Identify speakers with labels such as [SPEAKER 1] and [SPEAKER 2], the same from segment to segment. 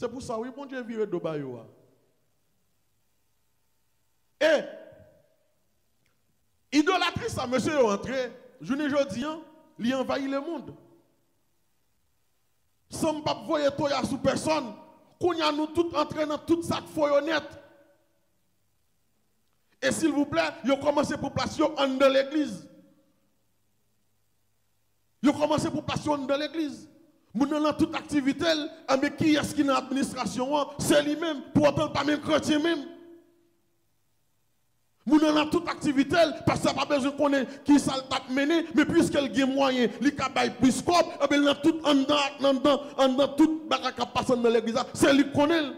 [SPEAKER 1] C'est pour ça, oui, bon Dieu viré de Bayo. Et, idolâtrie, ça, monsieur est entré, je ne dis pas, il envahit le monde. Sans pas voyer toya sous personne, qu'on y a nous tous entrés dans tout ça foyonnette. Et s'il vous plaît, vous commencez pour placer en de l'église. Vous commencez pour placer en de l'église. Vous dans toute activité, mais qui est-ce qui est dans l'administration? C'est lui-même, pour autant pas même chrétien même. Vous dans toute activité, parce que ça n'a pas besoin qu'on ait qui ça le mené, mais puisqu'elle a moyen, il a un biscope, et bien tout en dedans, toute baraka qui passe dans l'église, c'est lui qui connaît.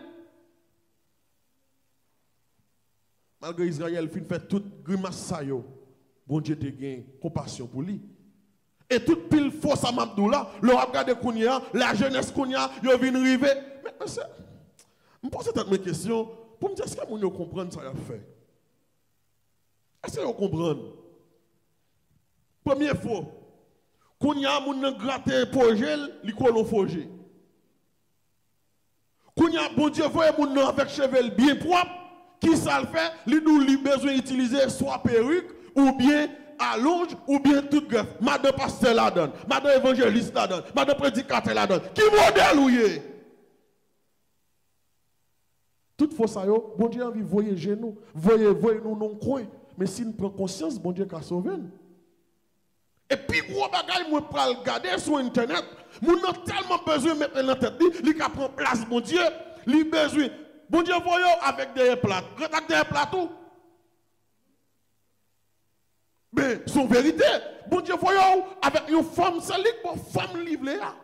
[SPEAKER 1] Malgré Israël, il fait toute grimace ça, bon Dieu te gagne compassion pour lui. Et toute pile fausse à Mabdoula, le regard Kounia, la jeunesse Kounia, ils viennent arriver. Mais je me pose cette question pour me dire est-ce que vous comprenez ce qu'il a fait? Est-ce que vous comprenez? Première fois, Kounia, moun gratte projet, li kolon forgé. Kounia, bon Dieu, voyez moun avec cheveux bien propre, qui ça le fait? Li nous li besoin d'utiliser soit perruque ou bien allonge ou bien toute greffe. Madame pasteur la donne, madame évangéliste la donne, madame prédicateur la donne. Qui modèle ou yé? Toutefois ça yo, bon Dieu envie voyager nous, voyez nous non coin, mais si nous prenons conscience, bon Dieu qu'a sauvé nous. Et puis gros bagay moi pour regarder sur internet, nous avons tellement besoin de mettre dans tête li ka prend place bon Dieu, li besoin. Bon Dieu voyez avec des plats, avec des plateaux. Mais son vérité, bon Dieu voyez avec une femme salique pour femme livrée là.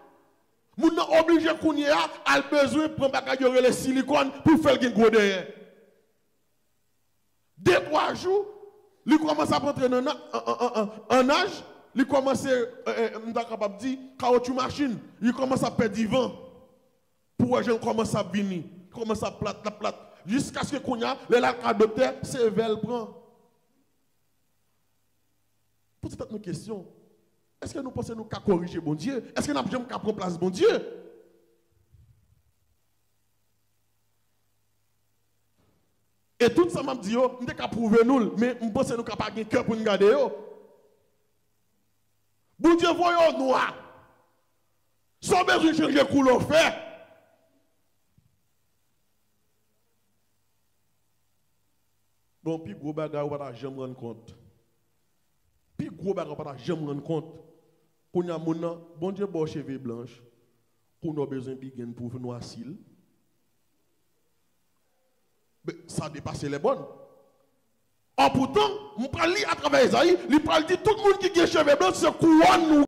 [SPEAKER 1] Moun nan obligé qu'on y a besoin de prendre bagage le silicone pour faire le gros derrière. 2-3 jours, il commence à rentrer en âge, il commence capable de dire caoutchouc machine, il commence à perdre du vent. Pour les gens commencent à venir, commence à plate jusqu'à ce que qu'on y a le docteur c'est vel prend. Posez-vous une question. Est-ce que nous pensons nous qu'à corriger bon Dieu? Est-ce que nous avons qu'à prendre place bon Dieu? Et tout ça m'a dit, nous avons qu'à prouver nous, mais nous pensons nous qu'à pas de cœur pour nous garder. Bon Dieu, voyons nous. Sans besoin de changer couleur fait. Bon, puis gros bagage, on va jamais rendre compte. Puis gros bagage, on va jamais rendre compte. Qu'on a mon bon Dieu bon cheveux blanches, qu'on a besoin de bigen pour nous asile. Mais ça dépasse les bonnes. En pourtant, on parle à travers Isaïe, il parle de tout le monde qui a cheveux blancs, c'est couronne nous.